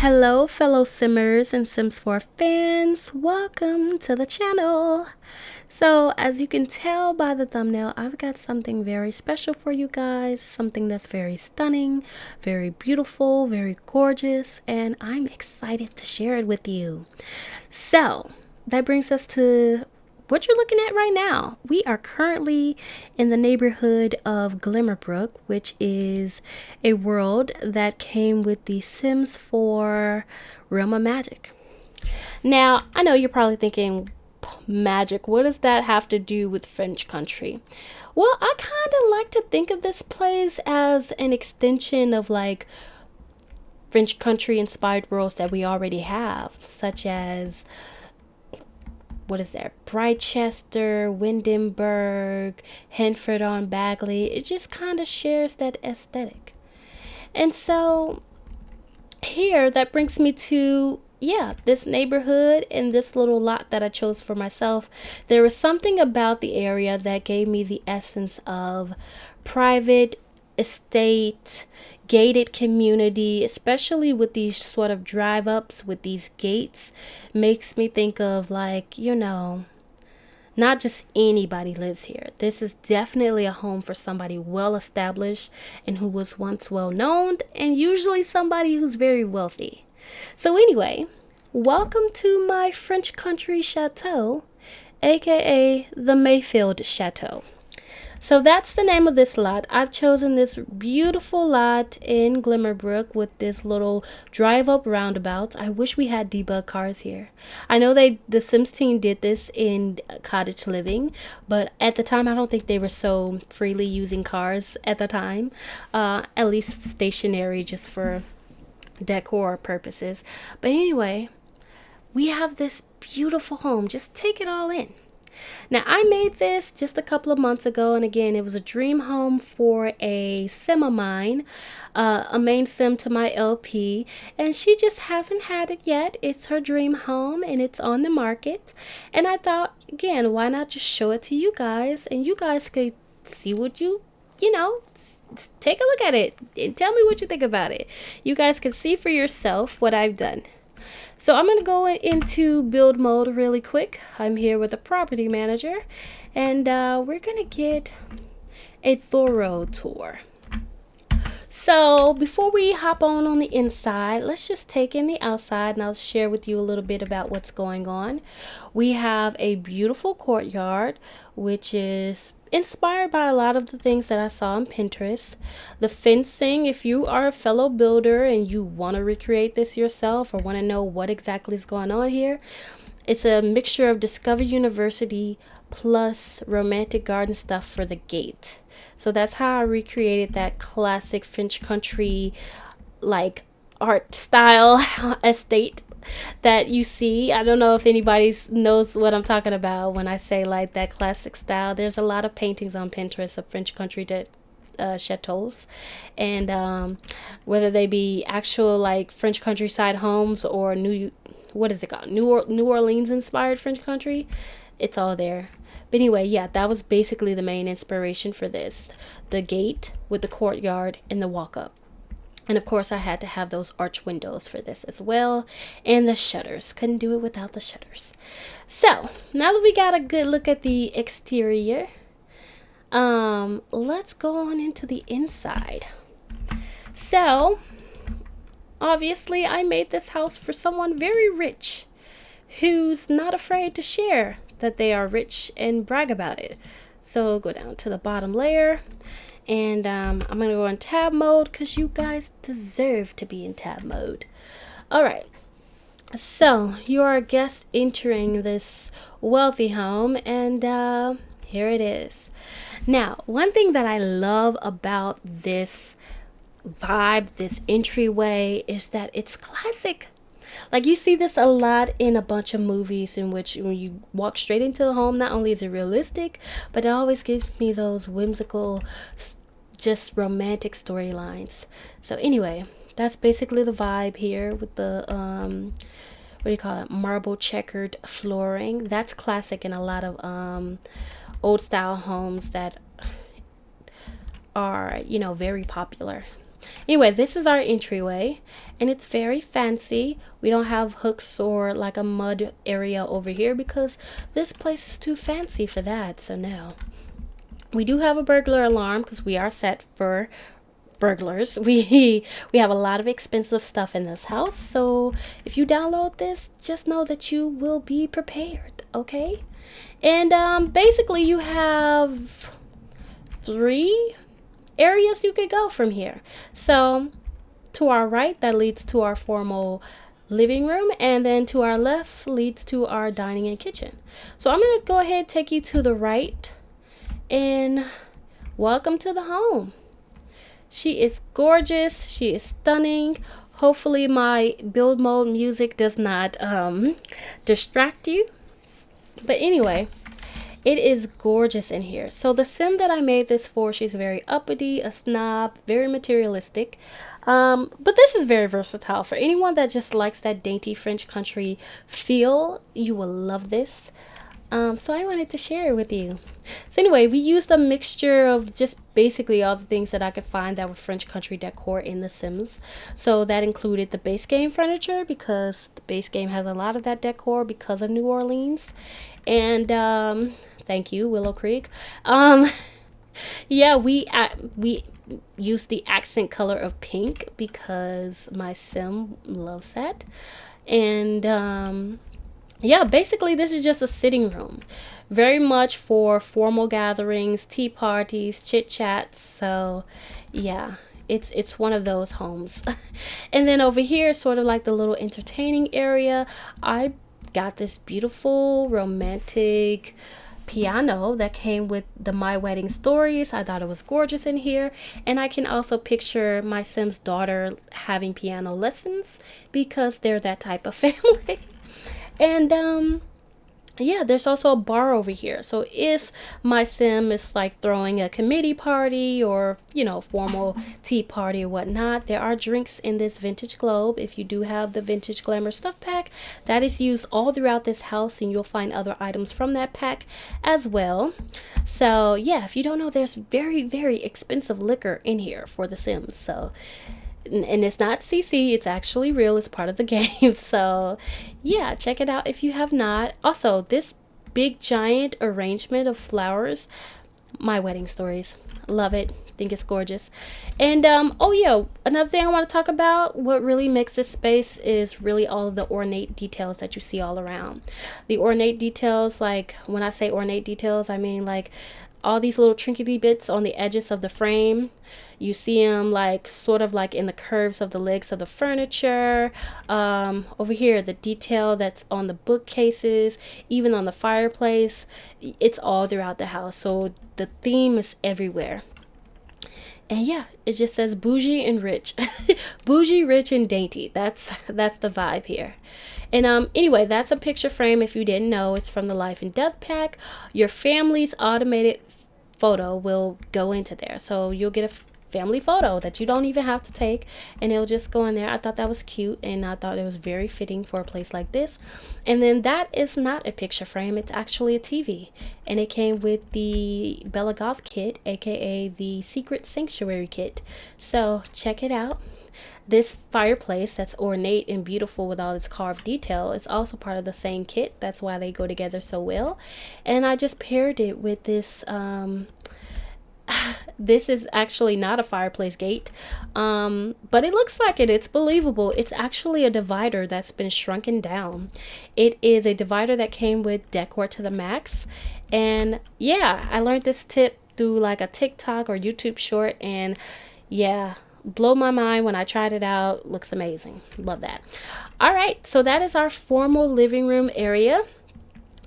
Hello, fellow Simmers and Sims 4 fans. Welcome to the channel. So, as you can tell by the thumbnail, I've got something very special for you guys. Something that's very stunning, very beautiful, very gorgeous, and I'm excited to share it with you. So, that brings us to what you're looking at right now. We are currently in the neighborhood of Glimmerbrook, which is a world that came with the Sims 4 Realm of Magic. Now, I know you're probably thinking, magic, what does that have to do with French country? Well, I kind of like to think of this place as an extension of like French country inspired worlds that we already have, such as what is there? Brightchester, Windenburg, Henford on Bagley. It just kind of shares that aesthetic. And so here, that brings me to, this neighborhood and this little lot that I chose for myself. There was something about the area that gave me the essence of private estate, gated community, especially with these sort of drive ups with these gates. Makes me think of like, not just anybody lives here. This is definitely a home for somebody well established and who was once well known, and usually somebody who's very wealthy. So anyway, welcome to my French country chateau, aka the Mayfield Chateau. So that's the name of this lot. I've chosen this beautiful lot in Glimmerbrook with this little drive up roundabout. I wish we had debug cars here. I know the Sims team did this in Cottage Living, but at the time I don't think they were so freely using cars at the time. At least stationary just for decor purposes. But anyway, we have this beautiful home. Just take it all in. Now, I made this just a couple of months ago, and again, it was a dream home for a sim of mine, a main sim to my LP, and she just hasn't had it yet. It's her dream home, and it's on the market, and I thought, again, why not just show it to you guys, and you guys could see what take a look at it, and tell me what you think about it. You guys can see for yourself what I've done. So I'm going to go into build mode really quick. I'm here with the property manager, and we're going to get a thorough tour. So before we hop on the inside, let's just take in the outside, and I'll share with you a little bit about what's going on. We have a beautiful courtyard, which is inspired by a lot of the things that I saw on Pinterest. The fencing, if you are a fellow builder and you want to recreate this yourself or want to know what exactly is going on here, it's a mixture of Discover University plus romantic garden stuff for the gate. So that's how I recreated that classic French country like art style estate that you see. I don't know if anybody knows what I'm talking about when I say like that classic style. There's a lot of paintings on Pinterest of French country chateaus, and whether they be actual like French countryside homes or New Orleans inspired French country, it's all there. But anyway, that was basically the main inspiration for this. The gate with the courtyard and the walk up. And of course, I had to have those arch windows for this as well. And the shutters. Couldn't do it without the shutters. So, now that we got a good look at the exterior, let's go on into the inside. So, obviously, I made this house for someone very rich who's not afraid to share that they are rich and brag about it. So, go down to the bottom layer. And I'm going to go in tab mode because you guys deserve to be in tab mode. Alright, so you are a guest entering this wealthy home, and here it is. Now, one thing that I love about this vibe, this entryway, is that it's classic. Like, you see this a lot in a bunch of movies in which when you walk straight into the home, not only is it realistic, but it always gives me those whimsical, just romantic storylines. So anyway, that's basically the vibe here with the marble checkered flooring. That's classic in a lot of old style homes that are very popular. Anyway, this is our entryway, and it's very fancy. We don't have hooks or like a mud area over here because this place is too fancy for that. So no. We do have a burglar alarm because we are set for burglars. We have a lot of expensive stuff in this house. So if you download this, just know that you will be prepared, okay? And basically you have 3 areas you could go from here. So to our right, that leads to our formal living room, and then to our left leads to our dining and kitchen. So I'm going to go ahead and take you to the right, and welcome to the home. She is gorgeous. She is stunning. Hopefully my build mode music does not distract you. But anyway, it is gorgeous in here. So the sim that I made this for, she's very uppity, a snob, very materialistic. But this is very versatile for anyone that just likes that dainty French country feel. You will love this. So I wanted to share it with you. So anyway, we used a mixture of just basically all the things that I could find that were French country decor in The Sims. So that included the base game furniture, because the base game has a lot of that decor because of New Orleans. And thank you, Willow Creek. Yeah, we used the accent color of pink because my sim loves that. And yeah, basically this is just a sitting room, very much for formal gatherings, tea parties, chit chats. So yeah, it's one of those homes. And then over here, sort of like the little entertaining area, I got this beautiful romantic piano that came with the My Wedding Stories. I thought it was gorgeous in here, and I can also picture my Sim's daughter having piano lessons because they're that type of family. And yeah, there's also a bar over here. So if my sim is like throwing a committee party or, you know, formal tea party or whatnot, there are drinks in this vintage globe. If you do have the vintage glamour stuff pack, that is used all throughout this house, and you'll find other items from that pack as well. So yeah, if you don't know, there's very, very expensive liquor in here for the Sims. So, and it's not CC, it's actually real, it's part of the game. So yeah, check it out if you have not. Also, this big giant arrangement of flowers, My Wedding Stories, love it, think it's gorgeous. And oh yeah, another thing I want to talk about, what really makes this space is really all of the ornate details that you see all around. The ornate details, like when I say ornate details, I mean like all these little trinkety bits on the edges of the frame. You see them like sort of like in the curves of the legs of the furniture. Over here, the detail that's on the bookcases, even on the fireplace, it's all throughout the house. So the theme is everywhere. And yeah, it just says bougie and rich. Bougie, rich, and dainty. That's the vibe here. And anyway, that's a picture frame. If you didn't know, it's from the Life and Death pack. Your family's automated photo will go into there, so you'll get a family photo that you don't even have to take, and it'll just go in there. I thought that was cute, and I thought it was very fitting for a place like this. And then that is not a picture frame, it's actually a TV, and it came with the Bella Goth kit, aka the Secret Sanctuary kit. So check it out. This fireplace that's ornate and beautiful with all its carved detail is also part of the same kit. That's why they go together so well. And I just paired it with this this is actually not a fireplace gate, but it looks like it. It's believable. It's actually a divider that's been shrunken down. It is a divider that came with decor to the max. And yeah, I learned this tip through like a TikTok or YouTube short, and yeah, blow my mind when I tried it out. Looks amazing. Love that. All right, so that is our formal living room area.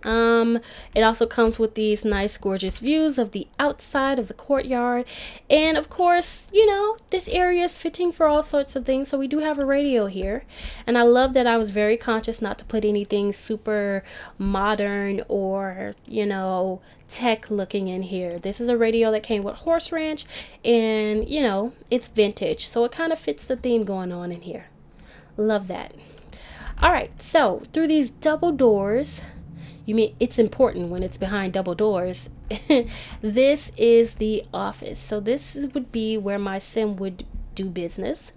It also comes with these nice gorgeous views of the outside of the courtyard, and of course, you know, this area is fitting for all sorts of things. So we do have a radio here, and I love that I was very conscious not to put anything super modern or, you know, tech looking in here. This is a radio that came with Horse Ranch, and you know, it's vintage, so it kind of fits the theme going on in here. Love that. All right, so through these double doors, you mean it's important when it's behind double doors. This is the office. So this would be where my sim would do business.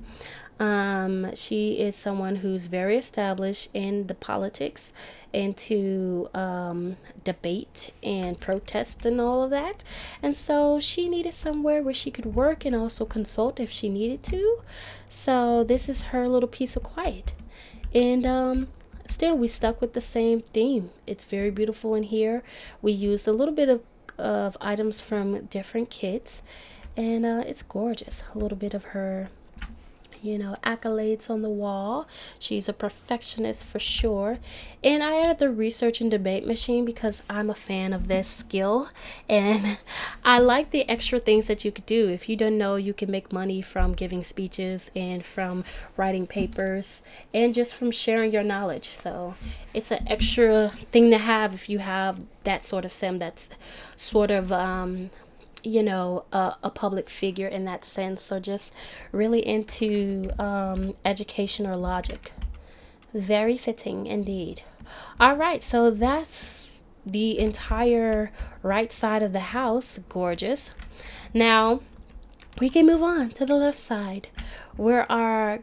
She is someone who's very established in the politics and to debate and protest and all of that. And so she needed somewhere where she could work and also consult if she needed to. So this is her little piece of quiet. And still, we stuck with the same theme. It's very beautiful in here. We used a little bit of items from different kits, and it's gorgeous. A little bit of her, you know, accolades on the wall. She's a perfectionist for sure. And I added the research and debate machine because I'm a fan of this skill, and I like the extra things that you could do. If you don't know, you can make money from giving speeches and from writing papers and just from sharing your knowledge. So it's an extra thing to have if you have that sort of sim that's sort of you know, a public figure in that sense. So just really into education or logic. Very fitting indeed. All right, so that's the entire right side of the house. Gorgeous. Now we can move on to the left side where our,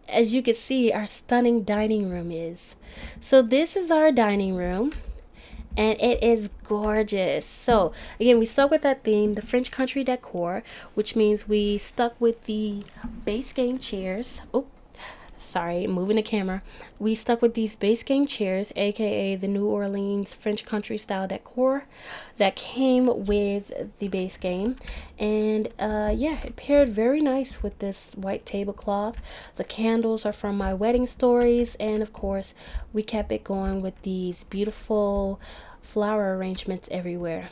as you can see, our stunning dining room is. So this is our dining room, and it is gorgeous. So again, we stuck with that theme, the French country decor, which means we stuck with the base game chairs. Oh, sorry, moving the camera. We stuck with these base game chairs, aka the New Orleans French country style decor that came with the base game. And yeah, it paired very nice with this white tablecloth. The candles are from my wedding stories, and of course we kept it going with these beautiful flower arrangements everywhere.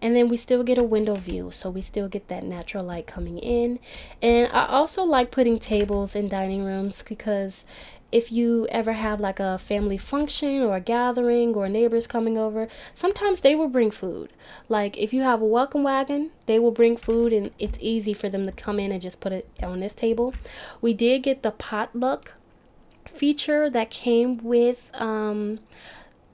And then we still get a window view, so we still get that natural light coming in. And I also like putting tables in dining rooms because if you ever have like a family function or a gathering or neighbors coming over, sometimes they will bring food. Like if you have a welcome wagon, they will bring food, and it's easy for them to come in and just put it on this table. We did get the potluck feature that came with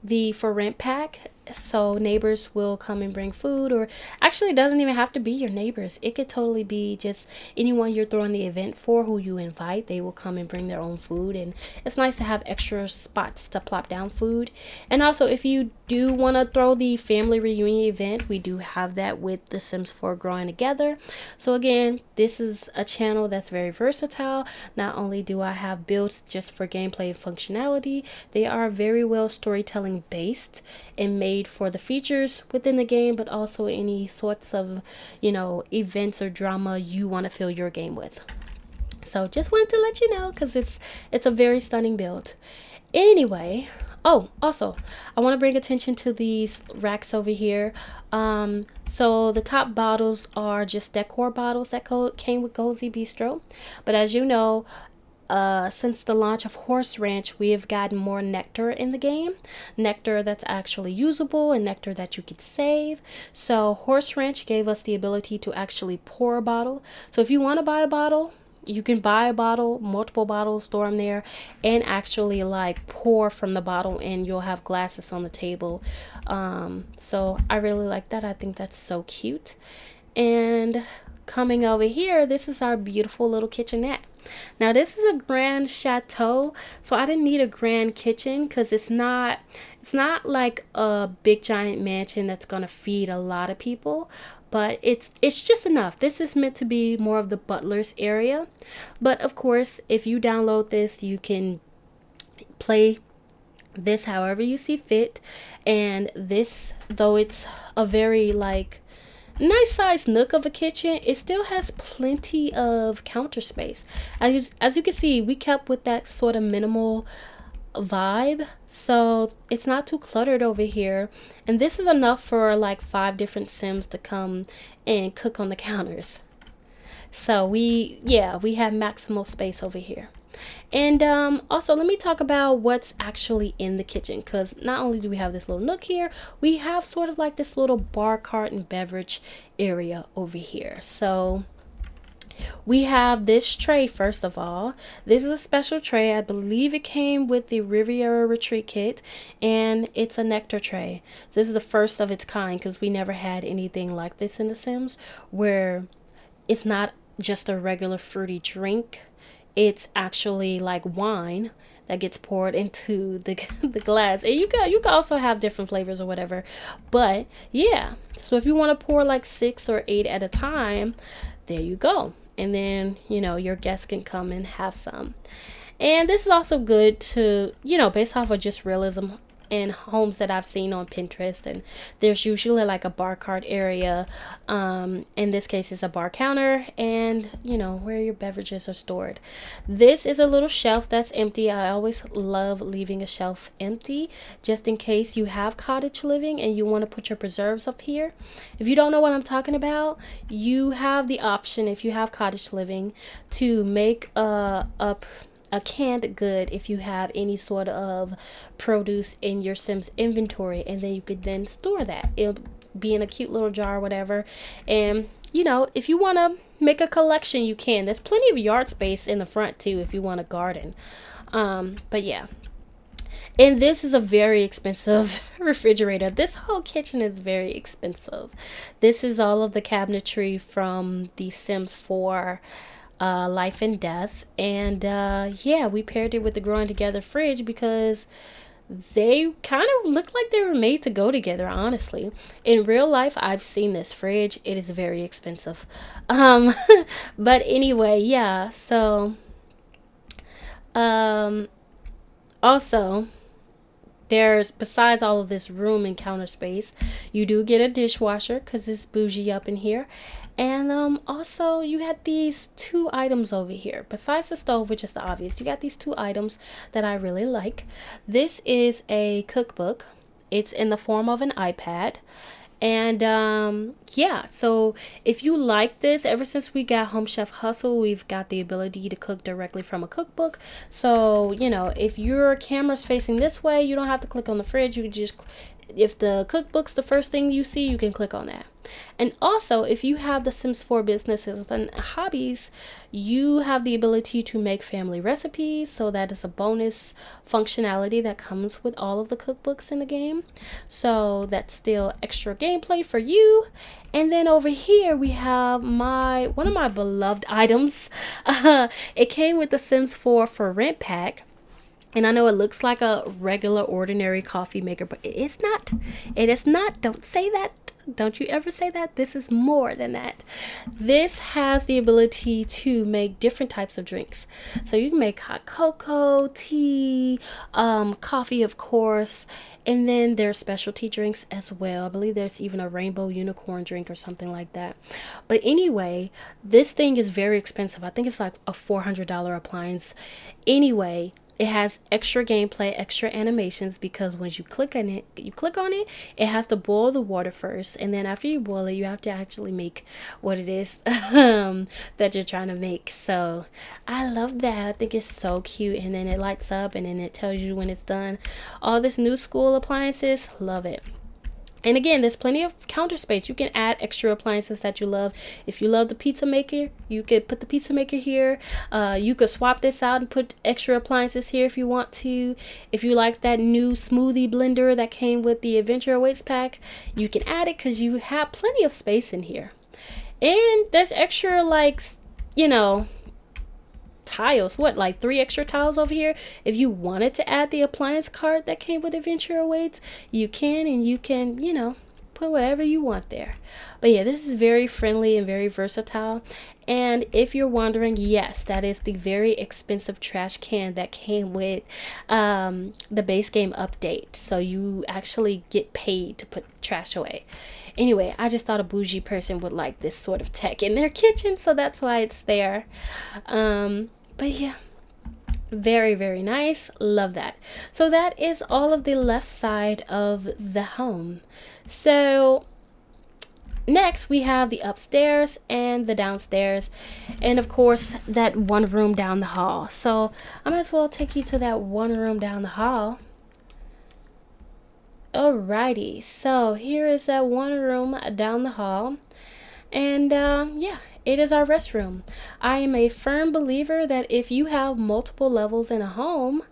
the for rent pack, so neighbors will come and bring food, or actually it doesn't even have to be your neighbors. It could totally be just anyone you're throwing the event for who you invite. They will come and bring their own food, and it's nice to have extra spots to plop down food. And also, if you do want to throw the family reunion event, we do have that with the Sims 4 growing together. So again, this is a channel that's very versatile. Not only do I have builds just for gameplay and functionality, they are very well storytelling based and made for the features within the game, but also any sorts of, you know, events or drama you want to fill your game with. So just wanted to let you know because it's a very stunning build. Anyway, oh, also I want to bring attention to these racks over here. So the top bottles are just decor bottles that came with Cozy Bistro, but as you know, since the launch of Horse Ranch, we have gotten more nectar in the game. Nectar that's actually usable and nectar that you could save. So Horse Ranch gave us the ability to actually pour a bottle. So if you want to buy a bottle, you can buy a bottle, multiple bottles, store them there, and actually like pour from the bottle, and you'll have glasses on the table. So I really like that. I think that's so cute. And coming over here, this is our beautiful little kitchenette. Now this is a grand chateau, so I didn't need a grand kitchen because it's not like a big giant mansion that's gonna feed a lot of people, but it's just enough. This is meant to be more of the butler's area, but of course if you download this, you can play this however you see fit. And this, though it's a very like nice size nook of a kitchen, it still has plenty of counter space. As you can see, we kept with that sort of minimal vibe, so it's not too cluttered over here. And this is enough for like 5 different Sims to come and cook on the counters. So we have maximal space over here. And also let me talk about what's actually in the kitchen, because not only do we have this little nook here, we have sort of like this little bar cart and beverage area over here. So we have this tray. First of all, this is a special tray. I believe it came with the Riviera Retreat kit, and it's a nectar tray. So this is the first of its kind because we never had anything like this in The Sims, where it's not just a regular fruity drink. It's actually like wine that gets poured into the the glass, and you can also have different flavors or whatever. But yeah, so if you want to pour like 6 or 8 at a time, there you go. And then your guests can come and have some. And this is also good to, based off of just realism in homes that I've seen on Pinterest. And there's usually like a bar cart area. In this case, it's a bar counter and, where your beverages are stored. This is a little shelf that's empty. I always love leaving a shelf empty just in case you have cottage living and you want to put your preserves up here. If you don't know what I'm talking about, you have the option, if you have cottage living, to make a canned good if you have any sort of produce in your Sims inventory, and then you could then store that. It'll be in a cute little jar or whatever. And if you want to make a collection, you can. There's plenty of yard space in the front too if you want a garden. But yeah. And this is a very expensive refrigerator. This whole kitchen is very expensive. This is all of the cabinetry from the Sims 4 Life and Death. And yeah, we paired it with the Growing Together fridge because they kind of look like they were made to go together, honestly. In real life, I've seen this fridge. It is very expensive. Um, but anyway, yeah. So, um, also, there's, besides all of this room and counter space, you do get a dishwasher because it's bougie up in here. And also you got these 2 items over here. Besides the stove, which is the obvious, you got these 2 items that I really like. This is a cookbook. It's in the form of an iPad. And yeah, so if you like this, ever since we got Home Chef Hustle, we've got the ability to cook directly from a cookbook. So, if your camera's facing this way, you don't have to click on the fridge. You can just, if the cookbook's the first thing you see, you can click on that. And also, if you have the Sims 4 businesses and hobbies, you have the ability to make family recipes. So that is a bonus functionality that comes with all of the cookbooks in the game. So that's still extra gameplay for you. And then over here we have one of my beloved items. It came with the Sims 4 for rent pack. And I know it looks like a regular ordinary coffee maker, but it is not. It is not. Don't say that. Don't you ever say that. This is more than that. This has the ability to make different types of drinks. So you can make hot cocoa, tea, coffee, of course. And then there's specialty drinks as well. I believe there's even a rainbow unicorn drink or something like that. But anyway, this thing is very expensive. I think it's like a $400 appliance. Anyway, it has extra gameplay, extra animations, because once you click on it, it has to boil the water first, and then after you boil it, you have to actually make what it is that you're trying to make. So I love that. I think it's so cute, and then it lights up, and then it tells you when it's done. All this new school appliances, love it. And again, there's plenty of counter space. You can add extra appliances that you love. If you love the pizza maker, you could put the pizza maker here. You could swap this out and put extra appliances here if you want to. If you like that new smoothie blender that came with the Adventure Awaits pack, you can add it because you have plenty of space in here. And there's extra, like, tiles, like 3 extra tiles over here. If you wanted to add the appliance cart that came with Adventure Awaits, you can, and you can put whatever you want there. But yeah, this is very friendly and very versatile. And if you're wondering, yes, that is the very expensive trash can that came with the base game update. So you actually get paid to put trash away. Anyway, I just thought a bougie person would like this sort of tech in their kitchen, so that's why it's there. But yeah, very, very nice. Love that. So that is all of the left side of the home. So next we have the upstairs and the downstairs, and of course that one room down the hall. So I might as well take you to that one room down the hall. Alrighty, so here is that one room down the hall, and yeah, it is our restroom. I am a firm believer that if you have multiple levels in a home,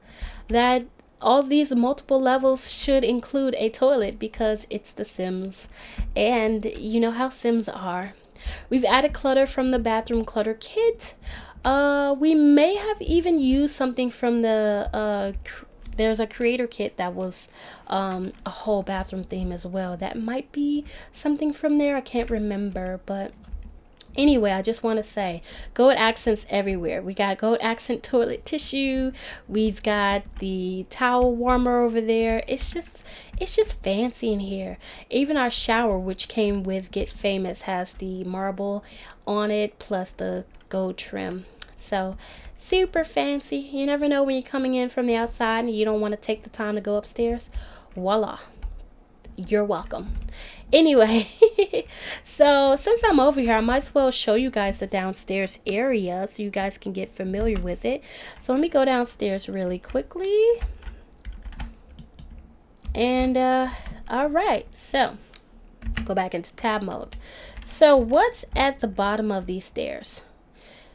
that all these multiple levels should include a toilet, because it's The Sims, and you know how Sims are. We've added clutter from the bathroom clutter kit. We may have even used something from the there's a creator kit that was a whole bathroom theme as well. That might be something from there. I can't remember, but anyway, I just want to say gold accents everywhere. We got gold accent toilet tissue. We've got the towel warmer over there. It's just fancy in here. Even our shower, which came with Get Famous, has the marble on it plus the gold trim. So super fancy. You never know when you're coming in from the outside and you don't want to take the time to go upstairs. Voila. You're welcome. Anyway, so since I'm over here, I might as well show you guys the downstairs area so you guys can get familiar with it. So let me go downstairs really quickly. And all right, so go back into tab mode. So what's at the bottom of these stairs?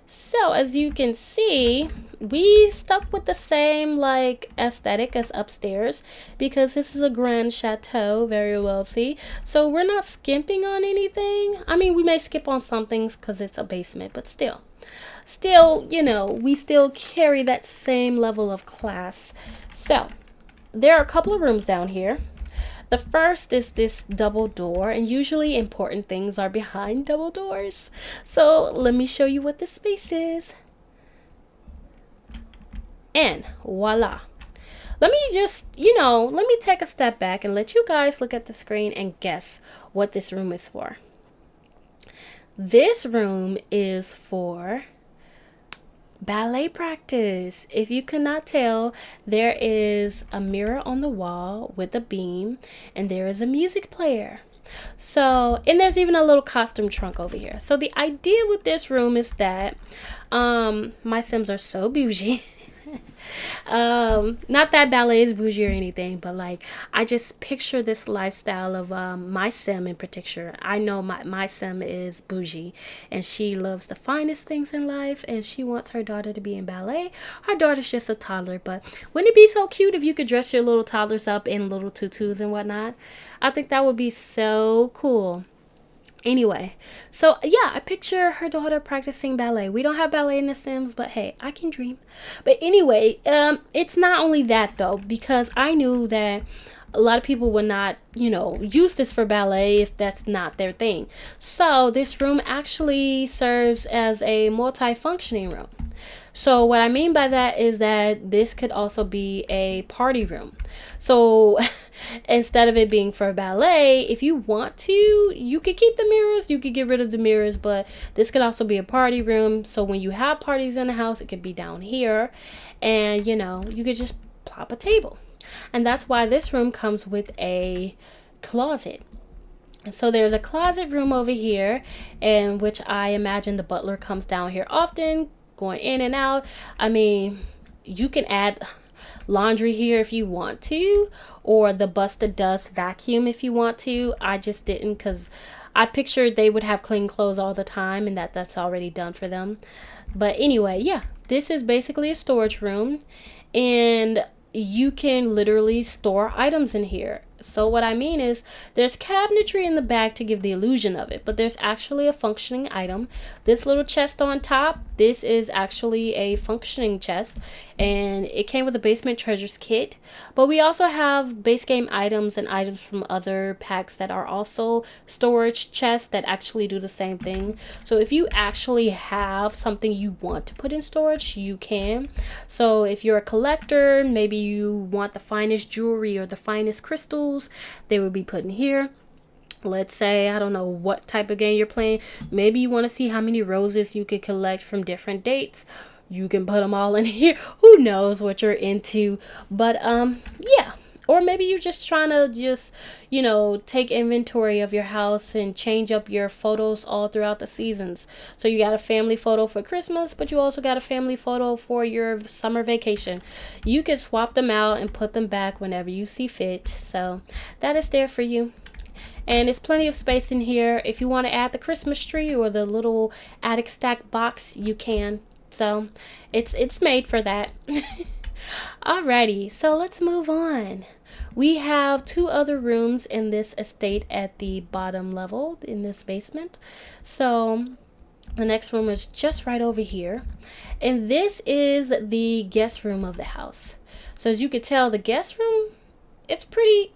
So as you can see, we stuck with the same like aesthetic as upstairs because this is a grand chateau, very wealthy. So we're not skimping on anything. I mean, we may skip on some things because it's a basement, but still, you know, we still carry that same level of class. So there are a couple of rooms down here. The first is this double door, and usually important things are behind double doors. So let me show you what this space is. And voila. Let me just, let me take a step back and let you guys look at the screen and guess what this room is for. This room is for ballet practice. If you cannot tell, there is a mirror on the wall with a beam, and there is a music player. So, and there's even a little costume trunk over here. So the idea with this room is that my Sims are so bougie. Not that ballet is bougie or anything, but like I just picture this lifestyle of my Sim in particular. I know my Sim is bougie and she loves the finest things in life and she wants her daughter to be in ballet. Her daughter's just a toddler, but wouldn't it be so cute if you could dress your little toddlers up in little tutus and whatnot? I think that would be so cool. Anyway, so yeah, I picture her daughter practicing ballet. We don't have ballet in The Sims, but hey, I can dream. But anyway, it's not only that though, because I knew that a lot of people would not, use this for ballet if that's not their thing. So this room actually serves as a multi-functioning room. So what I mean by that is that this could also be a party room. So instead of it being for ballet, if you want to, you could keep the mirrors, you could get rid of the mirrors, but this could also be a party room. So when you have parties in the house, it could be down here and, you could just plop a table. And that's why this room comes with a closet. So there's a closet room over here, in which I imagine the butler comes down here often, going in and out. I mean, you can add laundry here if you want to, or the bust the dust vacuum if you want to. I just didn't because I pictured they would have clean clothes all the time and that's already done for them. But anyway, yeah, this is basically a storage room and you can literally store items in here. So what I mean is there's cabinetry in the back to give the illusion of it, but there's actually a functioning item. This little chest on top, this is actually a functioning chest and it came with a basement treasures kit. But we also have base game items and items from other packs that are also storage chests that actually do the same thing. So if you actually have something you want to put in storage, you can. So if you're a collector, maybe you want the finest jewelry or the finest crystals, they would be put in here. Let's say, I don't know what type of game you're playing. Maybe you want to see how many roses you could collect from different dates. You can put them all in here. Who knows what you're into? But yeah. Or maybe you're just trying to take inventory of your house and change up your photos all throughout the seasons. So you got a family photo for Christmas, but you also got a family photo for your summer vacation. You can swap them out and put them back whenever you see fit. So that is there for you. And there's plenty of space in here. If you want to add the Christmas tree or the little attic stack box, you can. So it's made for that. Alrighty, so let's move on. We have two other rooms in this estate at the bottom level in this basement. So the next room is just right over here. And this is the guest room of the house. So as you can tell, the guest room, it's pretty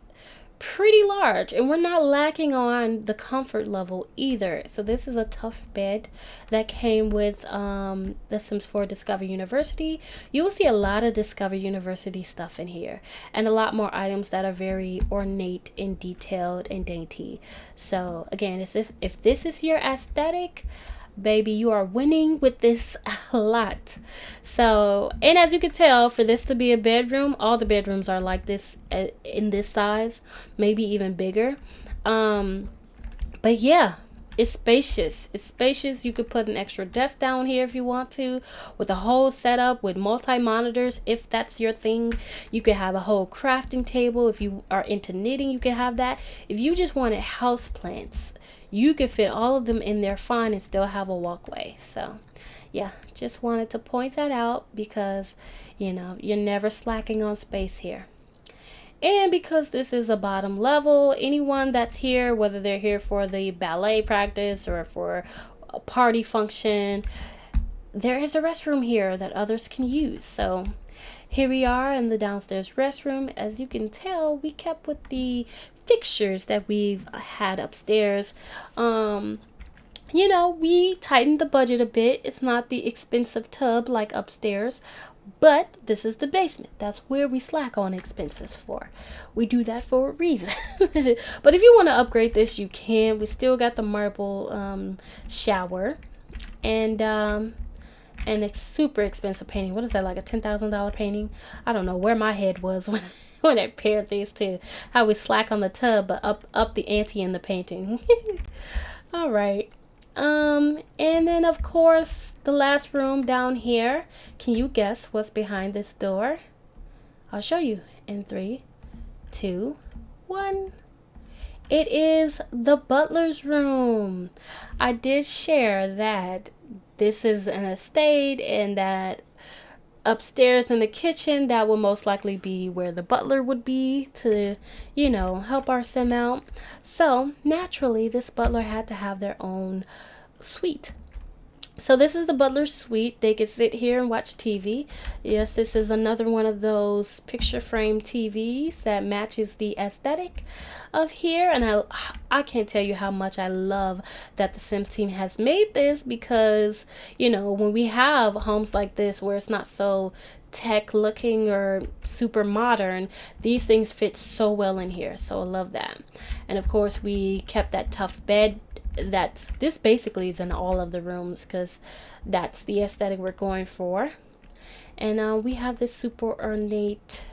large, and we're not lacking on the comfort level either. So this is a tough bed that came with the Sims 4 Discover University. You will see a lot of Discover University stuff in here, and a lot more items that are very ornate and detailed and dainty. So again, if this is your aesthetic, baby, you are winning with this a lot. So, and as you can tell, for this to be a bedroom, all the bedrooms are like this in this size, maybe even bigger. But yeah, it's spacious. It's spacious. You could put an extra desk down here if you want to, with a whole setup with multi monitors if that's your thing. You could have a whole crafting table. If you are into knitting, you can have that. If you just wanted house plants, you can fit all of them in there fine and still have a walkway. So yeah, just wanted to point that out because, you know, you're never slacking on space here. And because this is a bottom level, anyone that's here, whether they're here for the ballet practice or for a party function, there is a restroom here that others can use. So here we are in the downstairs restroom. As you can tell, we kept with the fixtures that we've had upstairs. You know, we tightened the budget a bit. It's not the expensive tub like upstairs, but this is the basement. That's where we slack on expenses for. We do that for a reason. But if you want to upgrade this, you can. We still got the marble shower, and it's super expensive painting. What is that, like a $10,000 painting? I don't know where my head was when I paired these two. How we slack on the tub, but up the ante in the painting. All right. And then of course the last room down here. Can you guess what's behind this door? I'll show you in 3, 2, 1. It is the butler's room. I did share that this is an estate and that upstairs in the kitchen, that will most likely be where the butler would be to, you know, help our sim out. So naturally, this butler had to have their own suite. So this is the butler's suite. They could sit here and watch TV. Yes, this is another one of those picture frame TVs that matches the aesthetic of here. And I can't tell you how much I love that the Sims team has made this, because, you know, when we have homes like this where it's not so tech looking or super modern, these things fit so well in here. So I love that. And of course, we kept that tough bed. This basically is in all of the rooms because that's the aesthetic we're going for. And we have this super ornate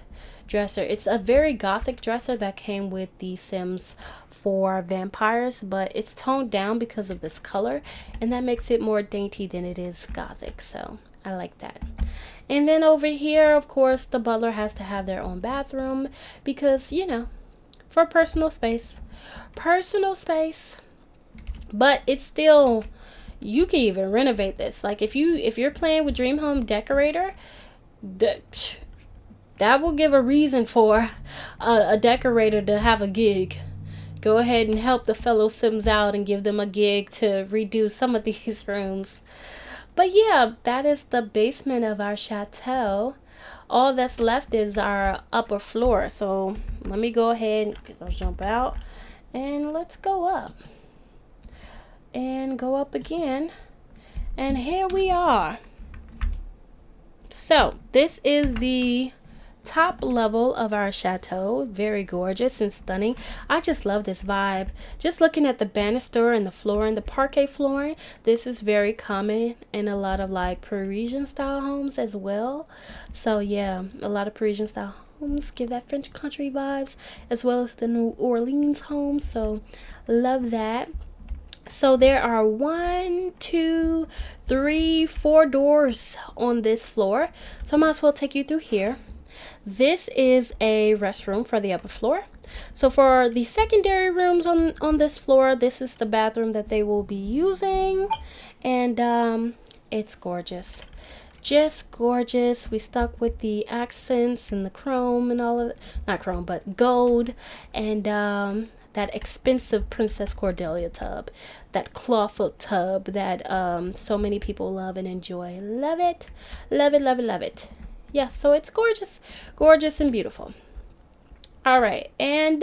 dresser. It's a very gothic dresser that came with the Sims 4 vampires, but it's toned down because of this color, and that makes it more dainty than it is gothic. So I like that. And then over here, of course, the butler has to have their own bathroom because, you know, for personal space. But it's still, you can even renovate this. Like if you're playing with Dream Home Decorator, that will give a reason for a decorator to have a gig. Go ahead and help the fellow Sims out and give them a gig to redo some of these rooms. But yeah, that is the basement of our chateau. All that's left is our upper floor. So let me go ahead and jump out and let's go up. And go up again, and here we are. So this is the top level of our chateau. Very gorgeous and stunning. I just love this vibe. Just looking at the banister and the flooring, the parquet flooring, this is very common in a lot of like Parisian style homes as well. So yeah, a lot of Parisian style homes give that French country vibes, as well as the New Orleans homes. So love that. So there are 1, 2, 3, 4 doors on this floor. So I might as well take you through here. This is a restroom for the upper floor. So for the secondary rooms on this floor, this is the bathroom that they will be using. And it's gorgeous. Just gorgeous. We stuck with the accents and the chrome and all of it. Not chrome, but gold. And that expensive Princess Cordelia tub. That clawfoot tub that so many people love and enjoy. Love it. Love it, love it, love it. Yeah, so it's gorgeous. Gorgeous and beautiful. All right, and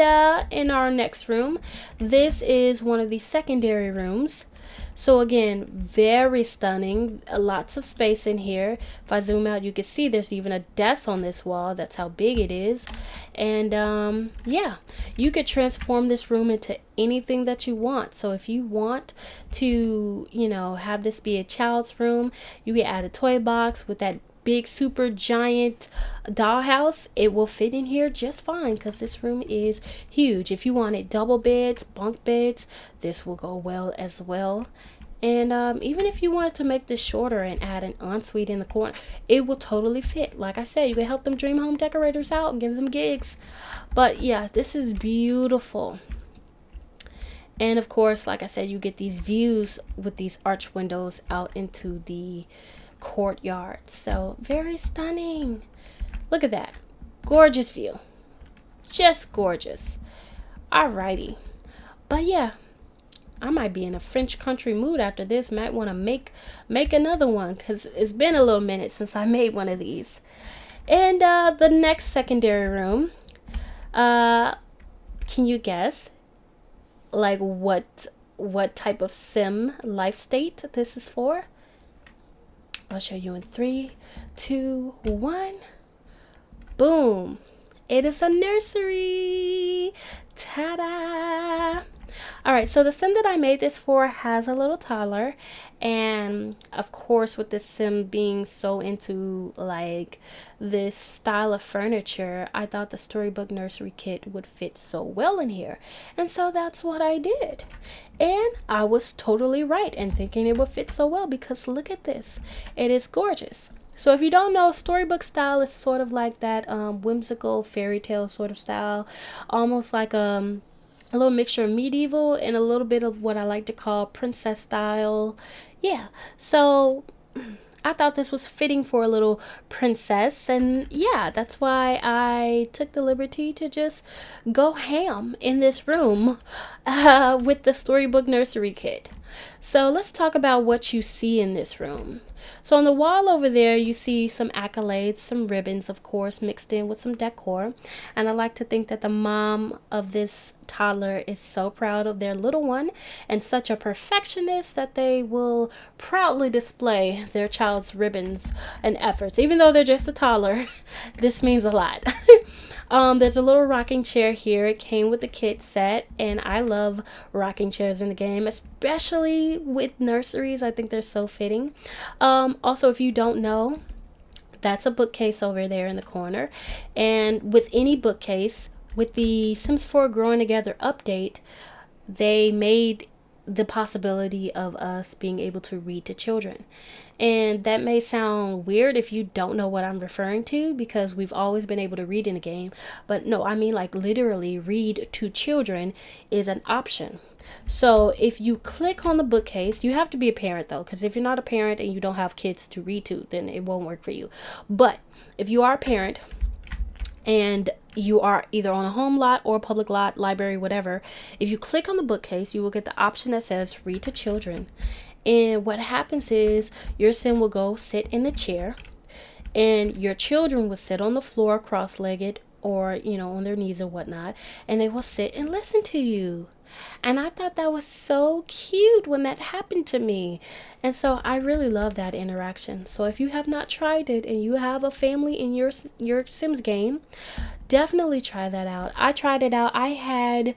in our next room, this is one of the secondary rooms. So again, very stunning. Lots of space in here. If I zoom out, you can see there's even a desk on this wall. That's how big it is. And yeah, you could transform this room into anything that you want. So if you want to, you know, have this be a child's room, you can add a toy box with that big super giant dollhouse. It will fit in here just fine because this room is huge. If you wanted double beds, bunk beds, this will go well as well. And even if you wanted to make this shorter and add an ensuite in the corner, it will totally fit. Like I said, you can help them dream home decorators out and give them gigs. But yeah, this is beautiful. And of course, like I said, you get these views with these arch windows out into the courtyard. So very stunning. Look at that. Gorgeous view. Just gorgeous. Alrighty. But yeah, I might be in a French country mood after this. Might want to make another one because it's been a little minute since I made one of these. And the next secondary room, can you guess like what type of sim life state this is for? I'll show you in 3, 2, 1. Boom. It is a nursery. Ta-da. All right, so the sim that I made this for has a little toddler, and of course with this sim being so into like this style of furniture, I thought the storybook nursery kit would fit so well in here, and so that's what I did. And I was totally right in thinking it would fit so well because look at this. It is gorgeous. So if you don't know, storybook style is sort of like that whimsical fairy tale sort of style, almost like a little mixture of medieval and a little bit of what I like to call princess style. Yeah, so I thought this was fitting for a little princess, and yeah, that's why I took the liberty to just go ham in this room with the storybook nursery kit. So let's talk about what you see in this room. So on the wall over there, you see some accolades, some ribbons, of course, mixed in with some decor. And I like to think that the mom of this toddler is so proud of their little one and such a perfectionist that they will proudly display their child's ribbons and efforts. Even though they're just a toddler, this means a lot. There's a little rocking chair here. It came with the kit set, and I love rocking chairs in the game, especially with nurseries. I think they're so fitting. Also, if you don't know, that's a bookcase over there in the corner. And with any bookcase, with the Sims 4 Growing Together update, they made the possibility of us being able to read to children. And that may sound weird if you don't know what I'm referring to, because we've always been able to read in a game. But no, I mean like literally read to children is an option. So if you click on the bookcase, you have to be a parent though, because if you're not a parent and you don't have kids to read to, then it won't work for you. But if you are a parent and you are either on a home lot or a public lot, library, whatever, if you click on the bookcase, you will get the option that says read to children. And what happens is your sim will go sit in the chair and your children will sit on the floor cross-legged or, you know, on their knees or whatnot, and they will sit and listen to you. And I thought that was so cute when that happened to me. And so I really love that interaction. So if you have not tried it and you have a family in your Sims game, definitely try that out. I tried it out. I had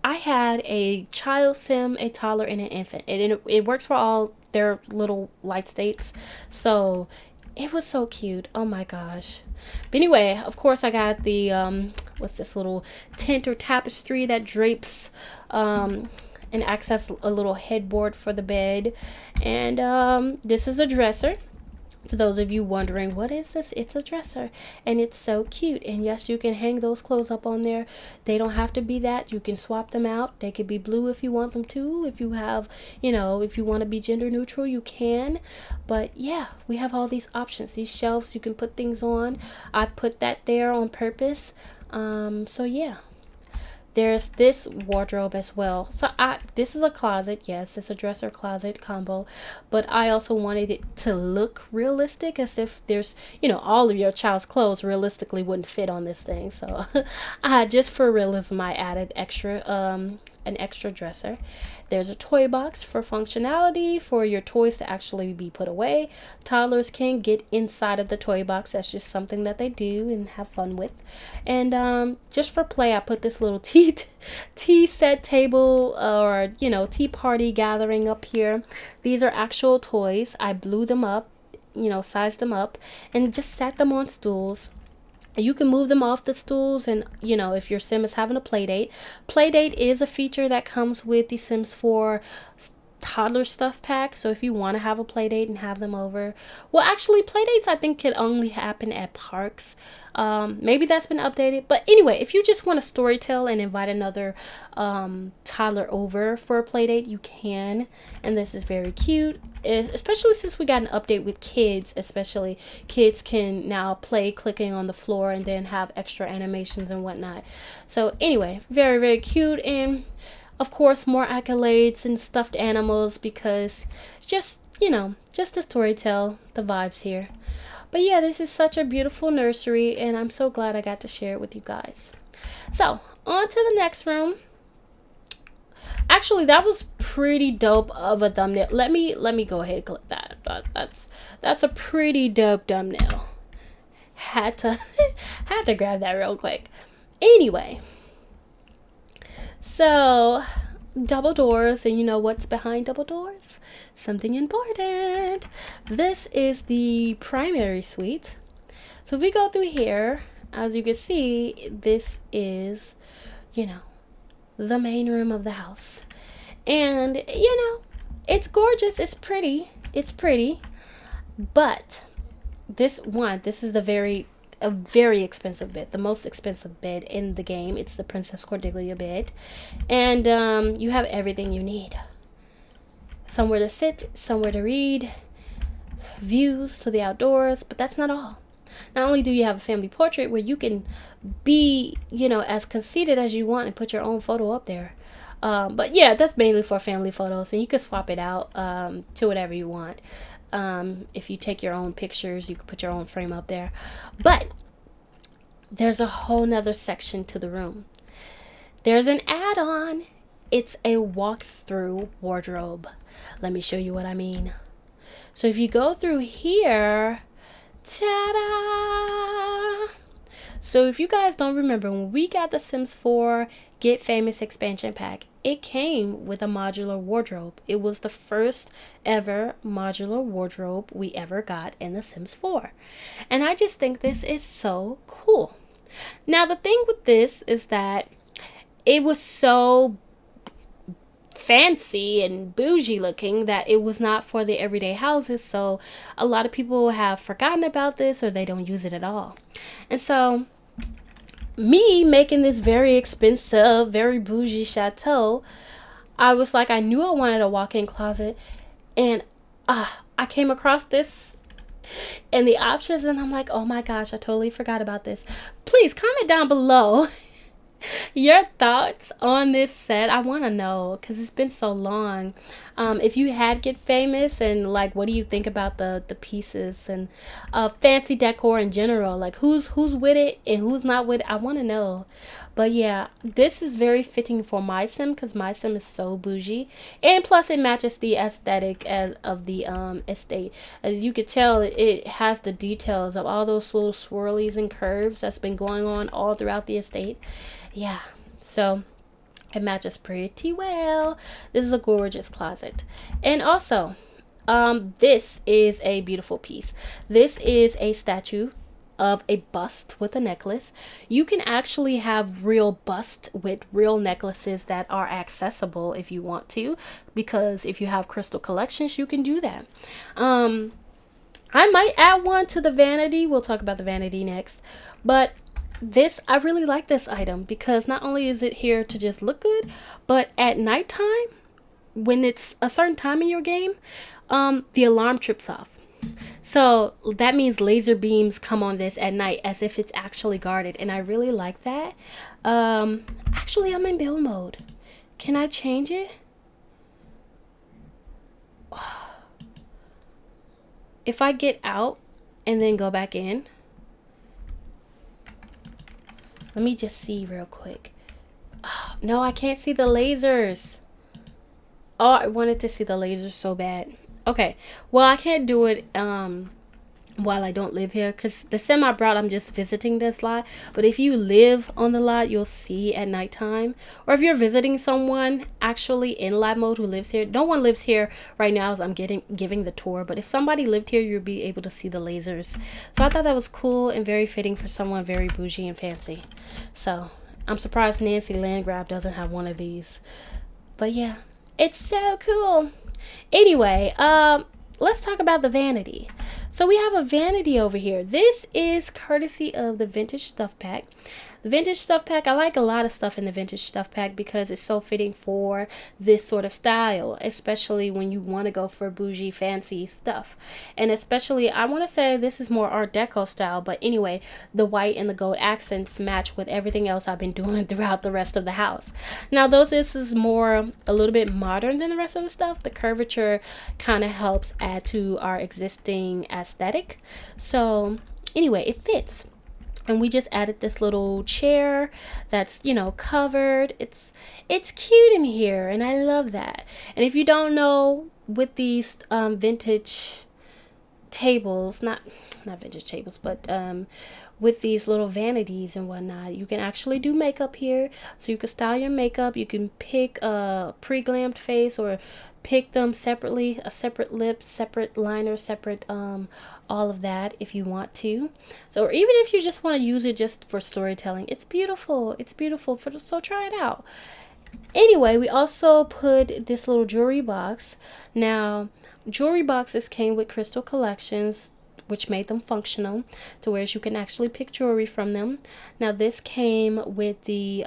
a child sim, a toddler, and an infant. It works for all their little life states. So it was so cute. Oh my gosh. But anyway, of course I got the what's this little tent or tapestry that drapes and acts as a little headboard for the bed. And this is a dresser For those of you wondering, what is this? It's a dresser, and it's so cute. And yes, you can hang those clothes up on there. They don't have to be that. You can swap them out. They could be blue if you want them to. If you have, if you want to be gender neutral, you can. But yeah, we have all these options. These shelves you can put things on. I put that there on purpose. So yeah, there's this wardrobe as well. So this is a closet. Yes, it's a dresser closet combo, but I also wanted it to look realistic, as if there's, all of your child's clothes realistically wouldn't fit on this thing. So just for realism, I added an extra dresser. There's a toy box for functionality, for your toys to actually be put away. Toddlers can get inside of the toy box. That's just something that they do and have fun with. And just for play, I put this little tea set table, or tea party gathering up here. These are actual toys. I blew them up, sized them up, and just sat them on stools. You can move them off the stools, and if your sim is having a play date. Play date is a feature that comes with the Sims 4 toddler stuff pack. So if you want to have a play date and have them over, well, actually play dates I think can only happen at parks. Maybe that's been updated, but anyway, if you just want to storytell and invite another toddler over for a play date, you can. And this is very cute, especially since we got an update with kids. Especially kids can now play clicking on the floor and then have extra animations and whatnot. So anyway, very, very cute. And of course, more accolades and stuffed animals, because just to storytell the vibes here. But yeah, this is such a beautiful nursery, and I'm so glad I got to share it with you guys. So on to the next room. Actually, that was pretty dope of a thumbnail. Let me go ahead and click that. That's a pretty dope thumbnail. Had to had to grab that real quick. Anyway, so double doors, and you know what's behind double doors? Something important. This is the primary suite. So if we go through here, as you can see, this is, the main room of the house. And, it's gorgeous. It's pretty. But this is a very expensive bed, the most expensive bed in the game. It's the Princess Cordelia bed, and you have everything you need. Somewhere to sit, somewhere to read, views to the outdoors, but that's not all. Not only do you have a family portrait where you can be, as conceited as you want and put your own photo up there, but yeah, that's mainly for family photos, and you can swap it out to whatever you want. If you take your own pictures, you can put your own frame up there. But there's a whole nother section to the room. There's an add-on. It's a walk-through wardrobe. Let me show you what I mean. So if you go through here, ta-da! So if you guys don't remember, when we got the Sims 4 Get Famous expansion pack, it came with a modular wardrobe. It was the first ever modular wardrobe we ever got in the Sims 4. And I just think this is so cool. Now the thing with this is that it was so fancy and bougie looking that it was not for the everyday houses. So a lot of people have forgotten about this, or they don't use it at all. And so me making this very expensive, very bougie chateau, I was like, I knew I wanted a walk-in closet, and I came across this and the options, and I'm like, oh my gosh, I totally forgot about this. Please comment down below your thoughts on this set. I want to know, because it's been so long. If you had Get Famous, and like, what do you think about the pieces and fancy decor in general? Like, who's with it and who's not with it? I want to know. But yeah, this is very fitting for my sim, because my sim is so bougie, and plus it matches the aesthetic of the estate. As you could tell, it has the details of all those little swirlies and curves that's been going on all throughout the estate. Yeah, so it matches pretty well. This is a gorgeous closet. And also, this is a beautiful piece. This is a statue of a bust with a necklace. You can actually have real busts with real necklaces that are accessible if you want to, because if you have crystal collections, you can do that. I might add one to the vanity. We'll talk about the vanity next. But this, I really like this item because not only is it here to just look good, but at nighttime, when it's a certain time in your game, the alarm trips off. So that means laser beams come on this at night as if it's actually guarded. And I really like that. Actually, I'm in build mode. Can I change it? If I get out and then go back in, let me just see real quick. Oh, no, I can't see the lasers. Oh, I wanted to see the lasers so bad. Okay, well, I can't do it while I don't live here because the sim I brought, I'm just visiting this lot. But if you live on the lot, you'll see at nighttime. Or if you're visiting someone actually in live mode who lives here, no one lives here right now as I'm giving the tour. But if somebody lived here, you'll be able to see the lasers. So I thought that was cool and very fitting for someone very bougie and fancy. So I'm surprised Nancy Landgrab doesn't have one of these. But yeah, it's so cool. Anyway, let's talk about the vanity. So we have a vanity over here. This is courtesy of the vintage stuff pack. The vintage stuff pack, I like a lot of stuff in the vintage stuff pack because it's so fitting for this sort of style, especially when you want to go for bougie fancy stuff. And especially, I want to say this is more Art Deco style, but anyway, the white and the gold accents match with everything else I've been doing throughout the rest of the house. Now, though this is more a little bit modern than the rest of the stuff, the curvature kind of helps add to our existing aesthetic. So anyway, it fits. And we just added this little chair that's, you know, covered. It's cute in here, and I love that. And if you don't know, with these vintage tables, not vintage tables, but with these little vanities and whatnot, you can actually do makeup here. So you can style your makeup. You can pick a pre-glammed face or pick them separately, a separate lip, separate liner, separate all of that if you want to. So, or even if you just want to use it just for storytelling, it's beautiful. It's beautiful. So try it out. Anyway, we also put this little jewelry box. Now, jewelry boxes came with Crystal Collections, which made them functional to where you can actually pick jewelry from them. Now, this came with the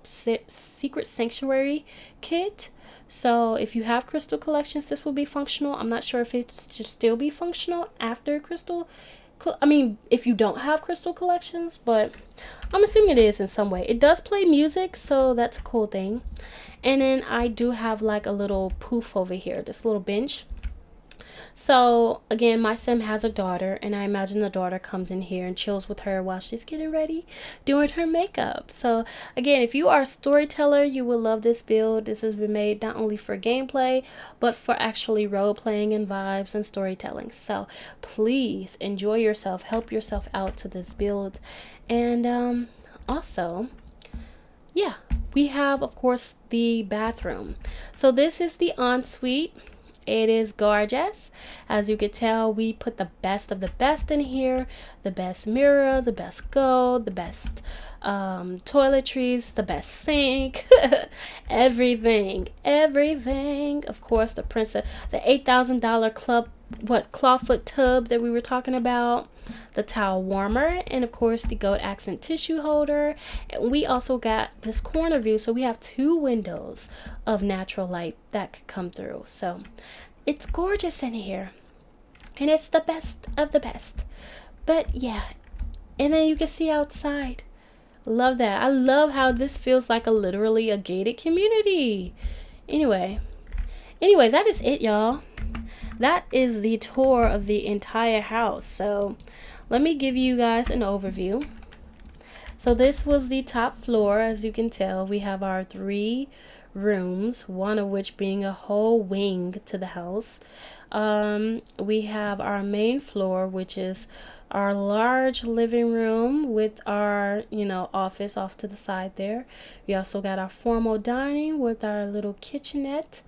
Secret Sanctuary kit. So if you have Crystal Collections, this will be functional. I'm not sure if it should still be functional after Crystal. I mean, if you don't have Crystal Collections, but I'm assuming it is in some way. It does play music, so that's a cool thing. And then I do have like a little poof over here, this little bench. So again, my sim has a daughter, and I imagine the daughter comes in here and chills with her while she's getting ready, doing her makeup. So again, if you are a storyteller, you will love this build. This has been made not only for gameplay, but for actually role playing and vibes and storytelling. So please enjoy yourself, help yourself out to this build. And also, yeah, we have, of course, the bathroom. So this is the ensuite. It is gorgeous. As you can tell, we put the best of the best in here. The best mirror, the best gold, the best toiletries, the best sink, everything. Of course, the princess, the $8,000 clawfoot tub that we were talking about, the towel warmer, and of course the gold accent tissue holder. And we also got this corner view, so we have 2 windows of natural light that could come through. So it's gorgeous in here, and it's the best of the best. But yeah, and then you can see outside. Love that. I love how this feels like literally a gated community. Anyway, that is it, y'all. That is the tour of the entire house. So let me give you guys an overview. So this was the top floor. As you can tell, we have our 3 rooms, one of which being a whole wing to the house. We have our main floor, which is our large living room with our, office off to the side there. We also got our formal dining with our little kitchenette.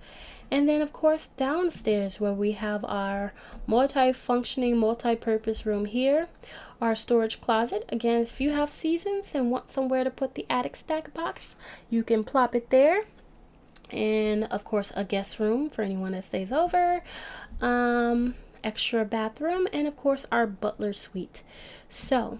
And then, of course, downstairs where we have our multi-functioning, multi-purpose room here. Our storage closet. Again, if you have seasons and want somewhere to put the attic stack box, you can plop it there. And, of course, a guest room for anyone that stays over. extra bathroom, and of course our butler suite. So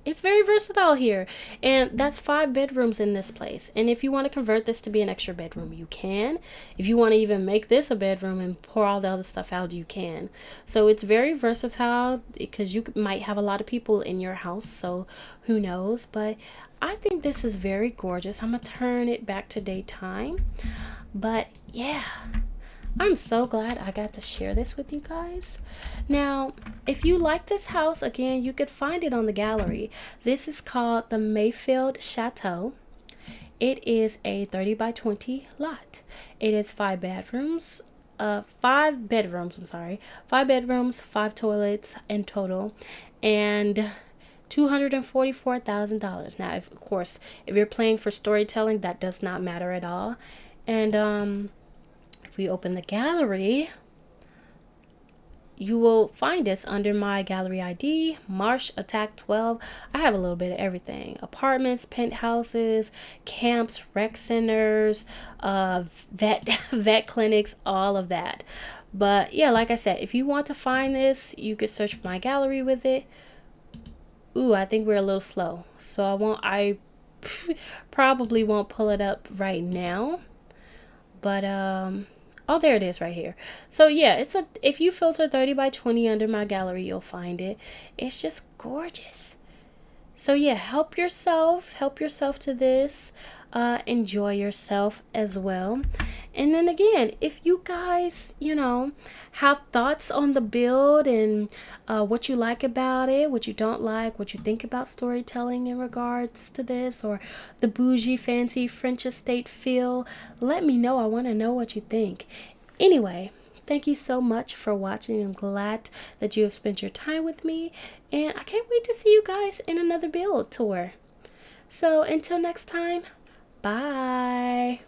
it's very versatile here, and that's 5 bedrooms in this place. And if you want to convert this to be an extra bedroom, you can. If you want to even make this a bedroom and pour all the other stuff out, you can. So it's very versatile because you might have a lot of people in your house, so who knows. But I think this is very gorgeous. I'm gonna turn it back to daytime. But yeah, I'm so glad I got to share this with you guys. Now, if you like this house, again, you could find it on the gallery. This is called the Mayfield Chateau. It is a 30 by 20 lot. It is 5 bedrooms, 5 bedrooms, I'm sorry. 5 bedrooms, 5 toilets in total, and $244,000. Now, of course, if you're playing for storytelling, that does not matter at all. And if we open the gallery, you will find us under my gallery ID, Marsh Attack 12. I have a little bit of everything: apartments, penthouses, camps, rec centers, vet clinics, all of that. But yeah, like I said, if you want to find this, you could search for my gallery with it. Ooh, I think we're a little slow, so I probably won't pull it up right now. But oh, there it is right here. So yeah, if you filter 30 by 20 under my gallery, you'll find it. It's just gorgeous. So yeah, help yourself to this. Enjoy yourself as well. And then again, if you guys, have thoughts on the build and what you like about it, what you don't like, what you think about storytelling in regards to this, or the bougie, fancy French estate feel, let me know. I want to know what you think. Anyway, thank you so much for watching. I'm glad that you have spent your time with me, and I can't wait to see you guys in another build tour. So until next time, bye.